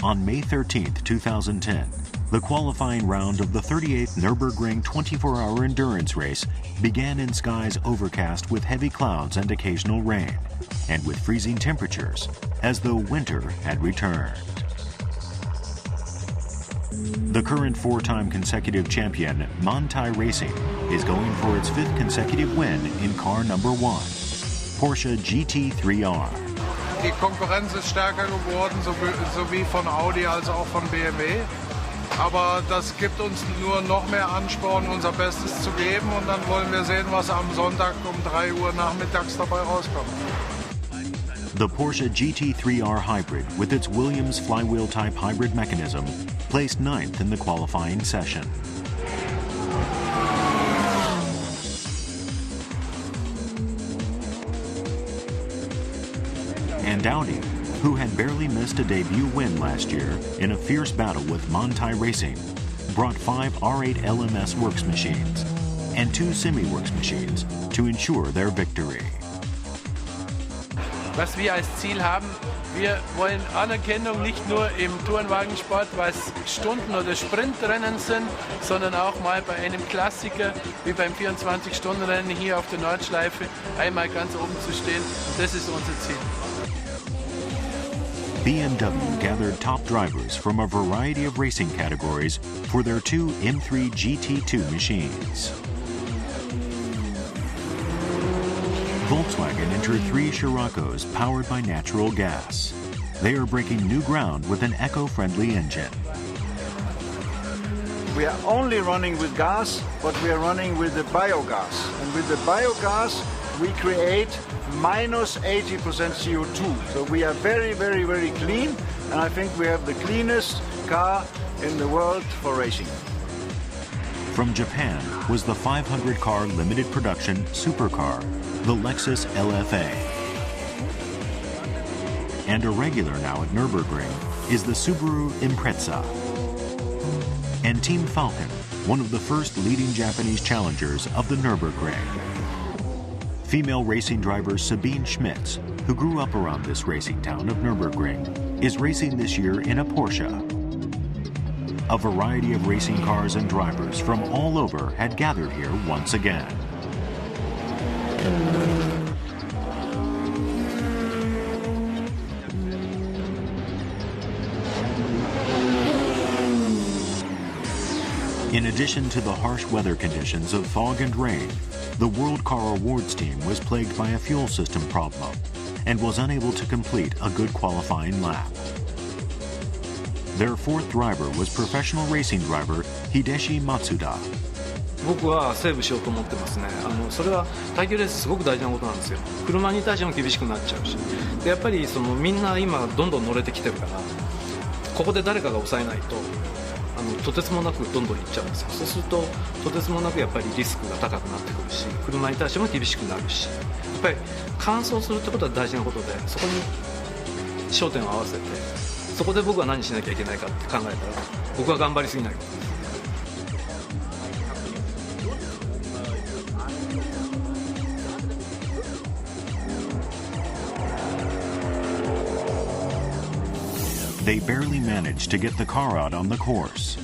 On May 13, 2010, the qualifying round of the 38th Nurburgring 24-hour endurance race began in skies overcast with heavy clouds and occasional rain, and with freezing temperatures, as though winter had returned. The current four-time consecutive champion, Manthey Racing, is going for its fifth consecutive win in car number 1, Porsche GT3R. Die Konkurrenz ist stärker geworden, sowie von Audi als auch von BMW. Aber das gibt uns nur noch mehr Ansporn, unser Bestes zu geben. Und dann wollen wir sehen, was am Sonntag um 3 Uhr nachmittags dabei rauskommt. The Porsche GT3R Hybrid, with its Williams flywheel-type hybrid mechanism, placed 9th in the qualifying session. And Audi, who had barely missed a debut win last year in a fierce battle with Manthey Racing, brought 5 R8 LMS Works machines and 2 Semi-Works machines to ensure their victory. Was wir als Ziel haben, wir wollen Anerkennung nicht nur im Tourenwagensport, was Stunden- oder Sprintrennen sind, sondern auch mal bei einem Klassiker wie beim 24-Stunden-Rennen hier auf der Nordschleife einmal ganz oben zu stehen. Das ist unser Ziel. BMW gathered top drivers from a variety of racing categories for their 2 M3 GT2 machines. Volkswagen entered 3 Scirocco's powered by natural gas. They are breaking new ground with an eco-friendly engine. We are only running with gas, but we are running with the biogas. And with the biogas, we create minus 80% CO2. So we are very, very, very clean, and I think we have the cleanest car in the world for racing. From Japan was the 500-car limited production supercar, the Lexus LFA. And a regular now at Nurburgring is the Subaru Impreza. And Team Falcon, one of the first leading Japanese challengers of the Nurburgring. Female racing driver Sabine Schmitz, who grew up around this racing town of Nurburgring, is racing this year in a Porsche. A variety of racing cars and drivers from all over had gathered here once again. In addition to the harsh weather conditions of fog and rain, the World Car Awards team was plagued by a fuel system problem and was unable to complete a good qualifying lap. Their 4th driver was professional racing driver Hideshi Matsuda. 僕はセーブしようと思ってますね。それは耐久レースすごく大事なことなんですよ。車に対しても厳しくなっちゃうし、でやっぱりみんな今どんどん乗れてきてるから、ここで誰かが抑えないととてつもなくどんどんいっちゃうんですよ。そうするととてつもなくやっぱりリスクが高くなってくるし、車に対しても厳しくなるし、やっぱり完走するってことは大事なことで、そこに焦点を合わせて、そこで僕は何しなきゃいけないかって考えたら、僕は頑張りすぎないことです。They barely managed to get the car out on the course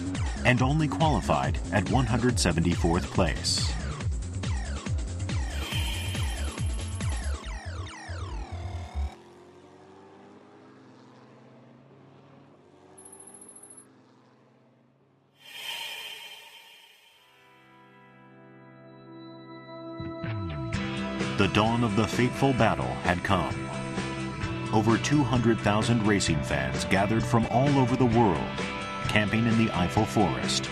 and only qualified at 174th place. The dawn of the fateful battle had come. Over 200,000 racing fans gathered from all over the world, camping in the Eiffel Forest.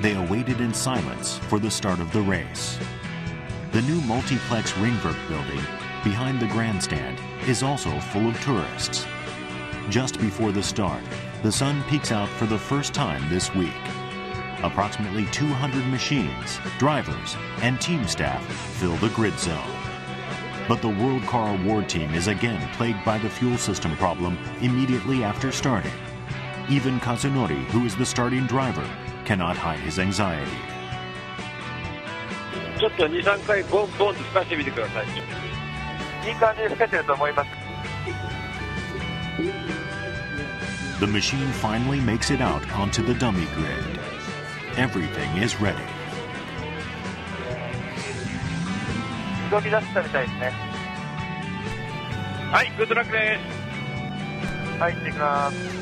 They awaited in silence for the start of the race. The new multiplex Ringwerk building behind the grandstand is also full of tourists. Just before the start, the sun peeks out for the first time this week. Approximately 200 machines, drivers, and team staff fill the grid zone. But the World Car Award team is again plagued by the fuel system problem immediately after starting. Even Kazunori, who is the starting driver, cannot hide his anxiety. ちょっと2、3回ボンボンと吹かしてみてください。いい感じで吹けてると思います。 The machine finally makes it out onto the dummy grid. Everything is ready. 動き出したみたいですね。はい、グッドラックです。はい、行ってきます。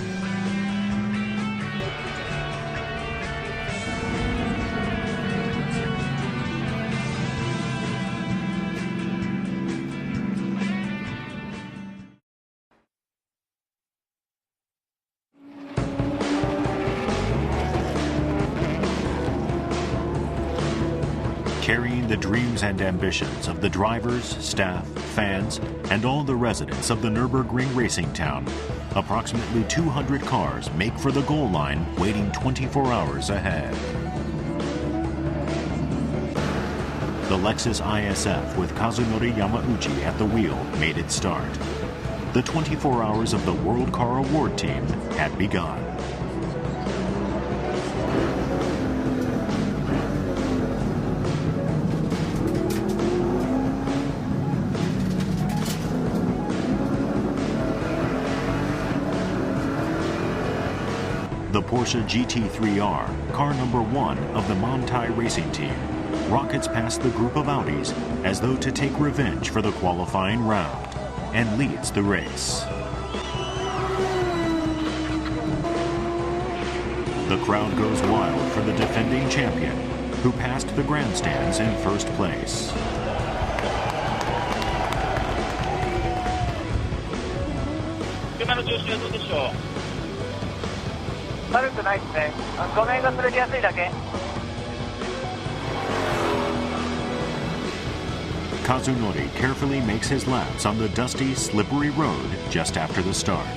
Carrying the dreams and ambitions of the drivers, staff, fans, and all the residents of the Nurburgring racing town, approximately 200 cars make for the goal line, waiting 24 hours ahead. The Lexus ISF with Kazunori Yamauchi at the wheel made its start. The 24 hours of the World Car Award team had begun. The Porsche GT3R, car number 1 of the Manthai racing team, rockets past the group of Audis as though to take revenge for the qualifying round, and leads the race. The crowd goes wild for the defending champion, who passed the grandstands in first place. 車の調子はどうでしょう。 悪くないですね。画面が滑りやすいだけ。 Kazunori carefully makes his laps on the dusty, slippery road just after the start.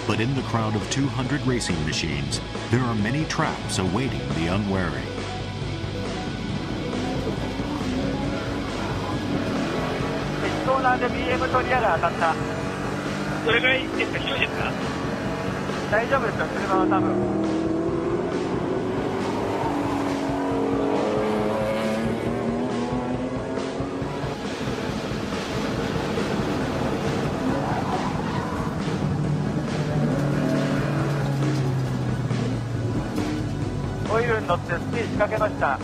But in the crowd of 200 racing machines, there are many traps awaiting the unwary. 適当なんで BM トリアが当たった。どれぐらいですか、広いですか。 大丈夫ですよ、車は多分。オイルに乗ってスキー仕掛けました。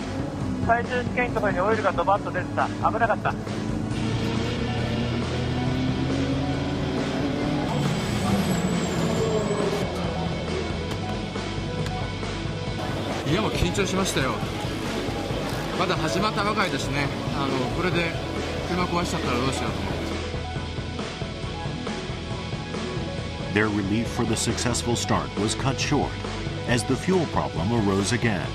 最終試験のところにオイルがドバッと出てた。危なかった。 いやもう緊張しましたよ。まだ始まったばかりですね。これで車壊しちゃったらどうしようと思って。 Their relief for the successful start was cut short as the fuel problem arose again.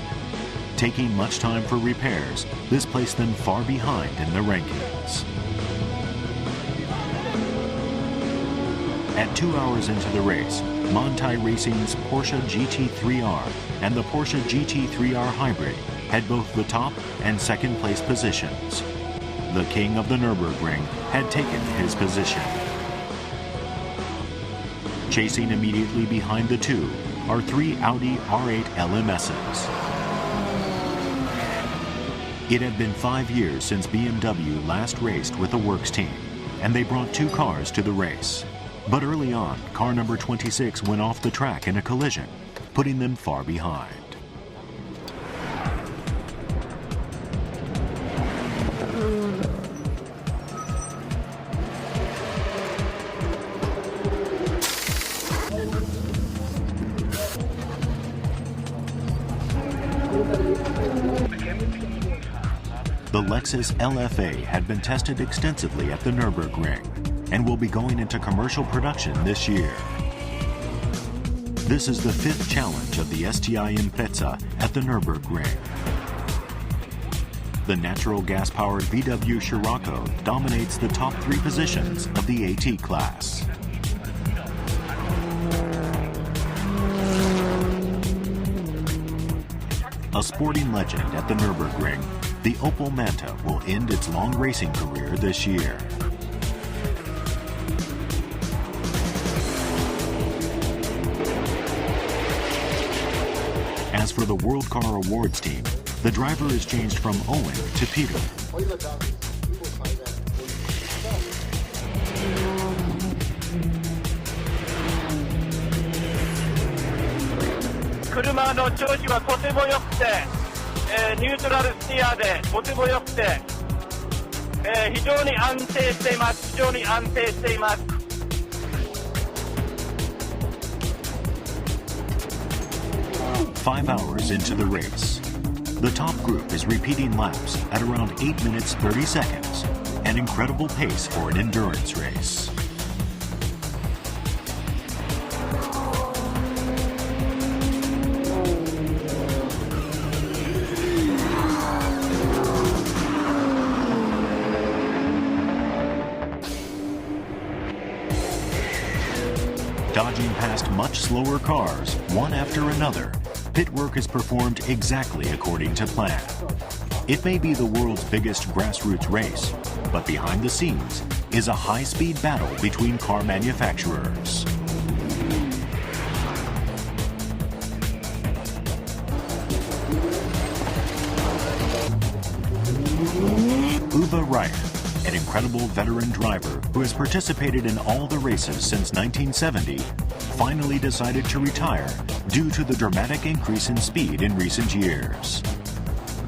Taking much time for repairs, this placed them far behind in the rankings. At 2 hours into the race, Manthai Racing's Porsche GT3R and the Porsche GT3R Hybrid had both the top and second place positions. The king of the Nurburgring had taken his position. Chasing immediately behind the two are 3 Audi R8 LMSs. It had been 5 years since BMW last raced with the works team, and they brought 2 cars to the race. But early on, car number 26 went off the track in a collision, putting them far behind. The Lexus LFA had been tested extensively at the Nurburgring and will be going into commercial production this year. This is the 5th challenge of the STI Impreza at the Nurburgring. The natural gas-powered VW Scirocco dominates the top 3 positions of the AT class. A sporting legend at the Nurburgring, the Opel Manta will end its long racing career this year. As for the World Car Awards team, the driver is changed from Owen to Peter. 車の調子はとても良くて、ニュートラルスティアでとても良くて、非常に安定しています。非常に安定しています。5 hours into the race, the top group is repeating laps at around 8 minutes 30 seconds, an incredible pace for an endurance race. Dodging past much slower cars, one after another, pit work is performed exactly according to plan. It may be the world's biggest grassroots race, but behind the scenes is a high-speed battle between car manufacturers. Uwe Reyer, an incredible veteran driver who has participated in all the races since 1970, finally decided to retire due to the dramatic increase in speed in recent years.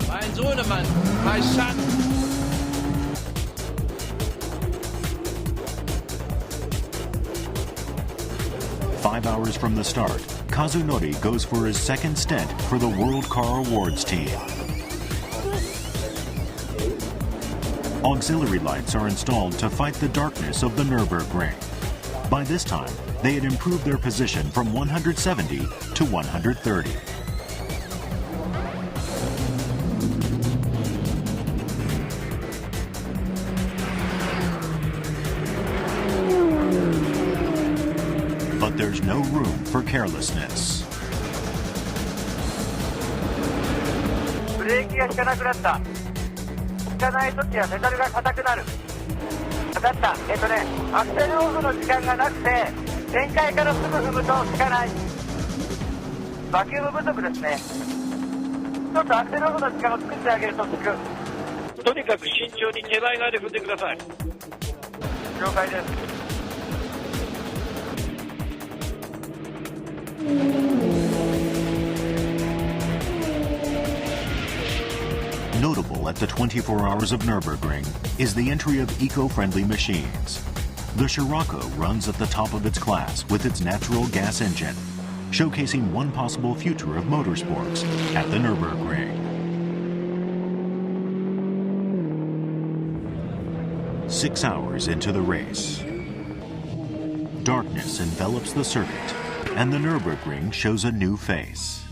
Mein Sohnemann, mein son. Five hours from the start, Kazunori goes for his second stint for the World Car Awards team. Auxiliary lights are installed to fight the darkness of the Nurburgring. By this time, they had improved their position from 170 to 130. But there's no room for carelessness. ブレーキが効かなくなった。効かないときはペダルが硬くなる。分かった。アクセルオフの時間がなくて、展開からすぐ踏むと効かない。バキューム不足ですね。ちょっとアクセルオフの時間を作ってあげると効く。とにかく慎重に手前側で踏んでください。了解です。Notable at the 24 Hours of Nürburgring is the entry of eco-friendly machines. The Scirocco runs at the top of its class with its natural gas engine, showcasing one possible future of motorsports at the Nürburgring. 6 hours into the race, darkness envelops the circuit, and the Nürburgring shows a new face.